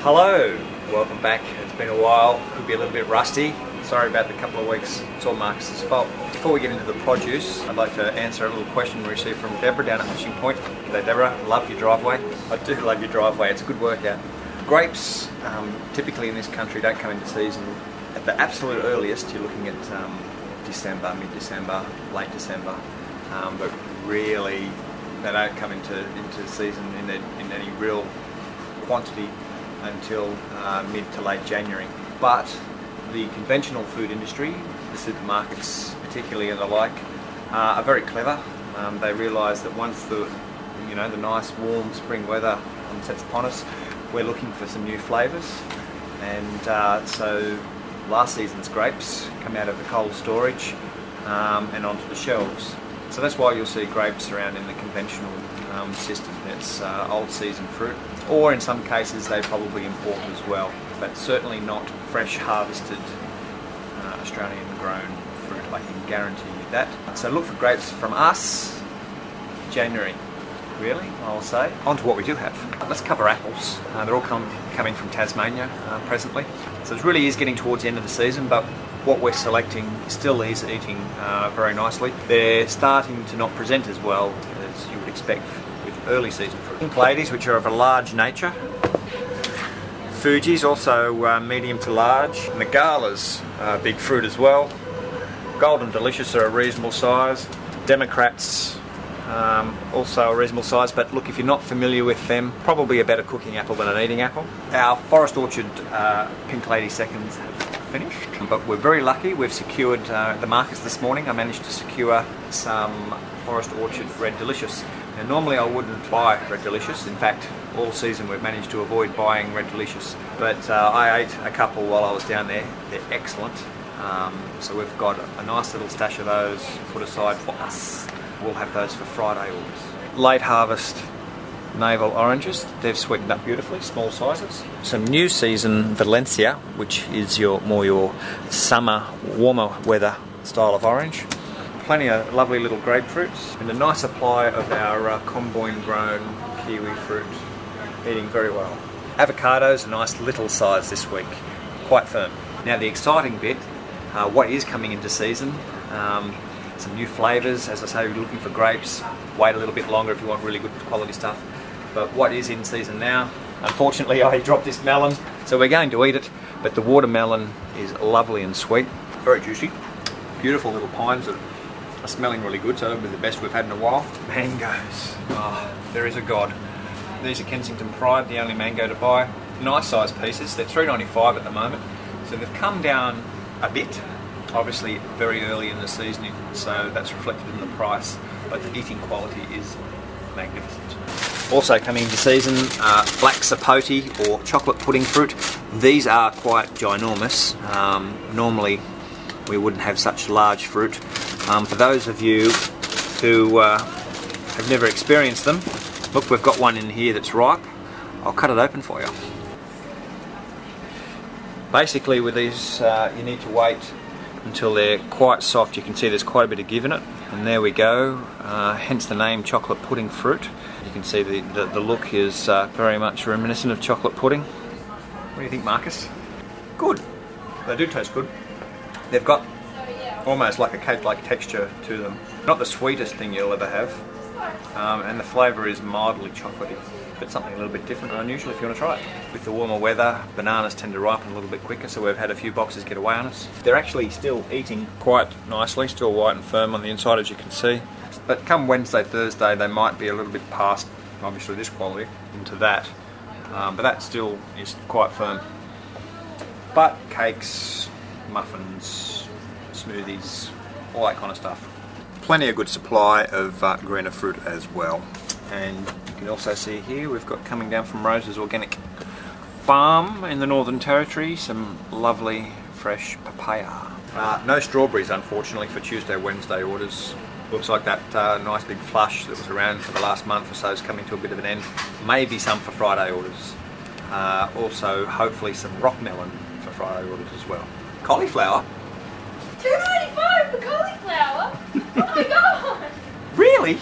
Hello, welcome back. It's been a while, could be a little bit rusty. Sorry about the couple of weeks, it's all Marcus's fault. Before we get into the produce, I'd like to answer a little question we received from Deborah down at Fishing Point. G'day Deborah, love your driveway. I do love your driveway, it's a good workout. Grapes, typically in this country, don't come into season. At the absolute earliest, you're looking at December, mid-December, late December, but really they don't come into season in any real quantity until mid to late January. But the conventional food industry, the supermarkets particularly and the like, are very clever. They realise that once the nice warm spring weather sets upon us, we're looking for some new flavours, and so last season's grapes come out of the cold storage and onto the shelves. So that's why you'll see grapes around in the conventional system. It's old season fruit, or in some cases they probably import as well, but certainly not fresh harvested Australian grown fruit, I can guarantee you that. So look for grapes from us, January, really, I'll say. On to what we do have. Let's cover apples. They're all coming from Tasmania presently. So it really is getting towards the end of the season, but what we're selecting still is eating very nicely. They're starting to not present as well as you would expect with early season fruit. Pink ladies, which are of a large nature. Fuji's also medium to large. And the galas are big fruit as well. Golden Delicious are a reasonable size. Democrats also a reasonable size, but look, if you're not familiar with them, probably a better cooking apple than an eating apple. Our Forest Orchard Pink Lady seconds have finished, but we're very lucky. We've secured the markets this morning. I managed to secure some Forest Orchard Red Delicious. Now normally I wouldn't buy Red Delicious. In fact, all season we've managed to avoid buying Red Delicious, but I ate a couple while I was down there. They're excellent. So we've got a nice little stash of those put aside for us. We'll have those for Friday orders. Late harvest navel oranges, they've sweetened up beautifully, small sizes. Some new season Valencia, which is your summer, warmer weather style of orange. Plenty of lovely little grapefruits, and a nice supply of our combine grown kiwi fruit, eating very well. Avocados, a nice little size this week, quite firm. Now the exciting bit, what is coming into season, some new flavours. As I say, we're looking for grapes. Wait a little bit longer if you want really good quality stuff. But what is in season now? Unfortunately, I dropped this melon, so we're going to eat it. But the watermelon is lovely and sweet, very juicy. Beautiful little pines that are smelling really good, so it'll be the best we've had in a while. Mangoes. Oh, there is a God. These are Kensington Pride, the only mango to buy. Nice size pieces. They're $3.95 at the moment, so they've come down a bit. Obviously very early in the season, so that's reflected in the price, but the eating quality is magnificent. Also coming into season, black sapote or chocolate pudding fruit. These are quite ginormous. Normally we wouldn't have such large fruit. For those of you who have never experienced them, look, we've got one in here that's ripe. I'll cut it open for you. Basically with these you need to wait until they're quite soft. You can see there's quite a bit of give in it, and there we go, hence the name chocolate pudding fruit. You can see the look is very much reminiscent of chocolate pudding. What do you think, Marcus? Good. They do taste good. They've got almost like a cake-like texture to them. Not the sweetest thing you'll ever have, and the flavour is mildly chocolatey, but something a little bit different and unusual if you want to try it. With the warmer weather, bananas tend to ripen a little bit quicker, so we've had a few boxes get away on us. They're actually still eating quite nicely, still white and firm on the inside, as you can see. But come Wednesday, Thursday, they might be a little bit past, obviously, this quality into that. But that still is quite firm. But cakes, muffins, smoothies, all that kind of stuff. Plenty of good supply of greener fruit as well. And you can also see here we've got coming down from Rose's Organic Farm in the Northern Territory some lovely fresh papaya. No strawberries unfortunately for Tuesday, Wednesday orders. Looks like that nice big flush that was around for the last month or so is coming to a bit of an end. Maybe some for Friday orders. Also hopefully some rock melon for Friday orders as well. Cauliflower? $2.95 for cauliflower? Oh my god! Really?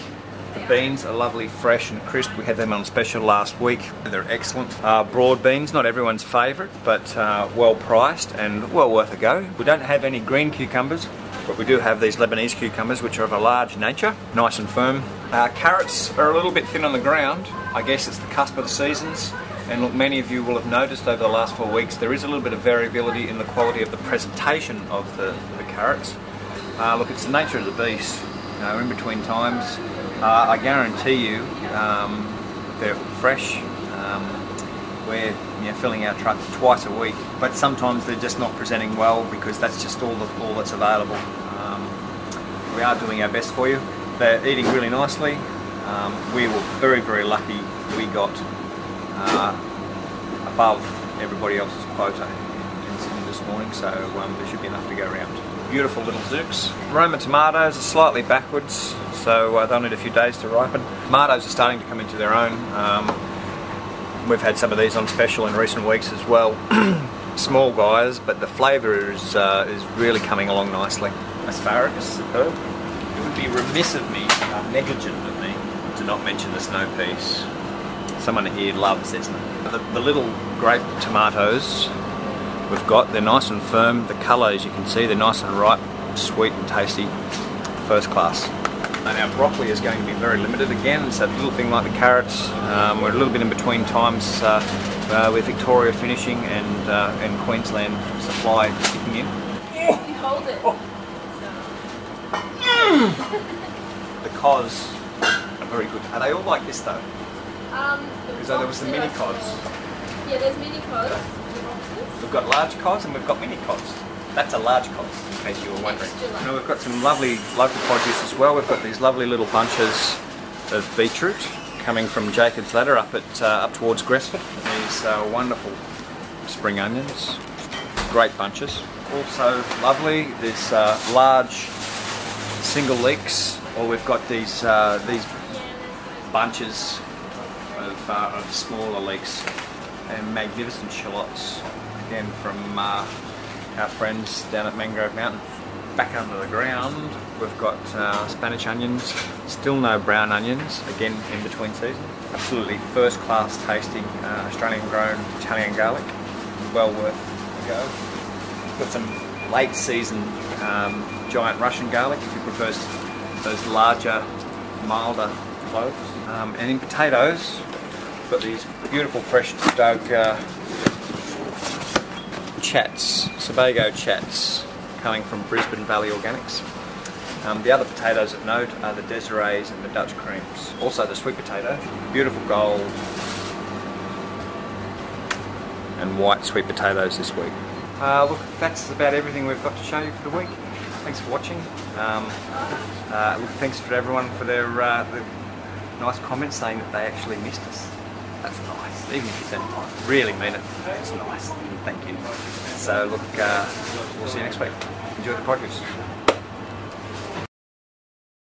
beans are lovely, fresh and crisp. We had them on special last week. They're excellent. Broad beans, not everyone's favourite, but well priced and well worth a go. We don't have any green cucumbers, but we do have these Lebanese cucumbers, which are of a large nature, nice and firm. Carrots are a little bit thin on the ground. I guess it's the cusp of the seasons. And look, many of you will have noticed over the last 4 weeks there is a little bit of variability in the quality of the presentation of the carrots. Look, it's the nature of the beast. In between times, I guarantee you they're fresh. We're filling our truck twice a week, but sometimes they're just not presenting well because that's just all that's available. We are doing our best for you. They're eating really nicely. We were very, very lucky. We got above everybody else's quota in Sydney this morning, so there should be enough to go around. Beautiful little zooks. Roma tomatoes are slightly backwards, so they'll need a few days to ripen. Tomatoes are starting to come into their own. We've had some of these on special in recent weeks as well. Small guys, but the flavour is really coming along nicely. Asparagus, superb. It would be remiss of me, negligent of me, to not mention the snow peas. Someone here loves, isn't it? The little grape tomatoes we've got, they're nice and firm. The colour, as you can see, they're nice and ripe, sweet and tasty, first class. And our broccoli is going to be very limited again. It's a little thing like the carrots. We're a little bit in between times with Victoria finishing and Queensland supply kicking in. You hold it. The cos are very good. Are they all like this though? Because there was the mini cos. Yeah, there's mini cos. We've got large cos and we've got mini cos. That's a large cos, in case you were wondering. Now we've got some lovely local produce as well. We've got these lovely little bunches of beetroot coming from Jacob's Ladder up towards Gresford. These wonderful spring onions, great bunches. Also lovely, there's large single leeks, or we've got these bunches of smaller leeks and magnificent shallots, again from our friends down at Mangrove Mountain. Back under the ground we've got Spanish onions, still no brown onions, again in between season. Absolutely first class tasting Australian grown Italian garlic, well worth a go. We've got some late season giant Russian garlic if you prefer those larger, milder cloves. And in potatoes we've got these beautiful fresh dug chats, Sebago chats, coming from Brisbane Valley Organics. The other potatoes of note are the Desirees and the Dutch creams. Also the sweet potato, beautiful gold and white sweet potatoes this week. Look, that's about everything we've got to show you for the week. Thanks for watching. Look, thanks for everyone for their nice comments saying that they actually missed us. That's nice, even if you don't really mean it, it's nice. Thank you. So look, we'll see you next week. Enjoy the produce.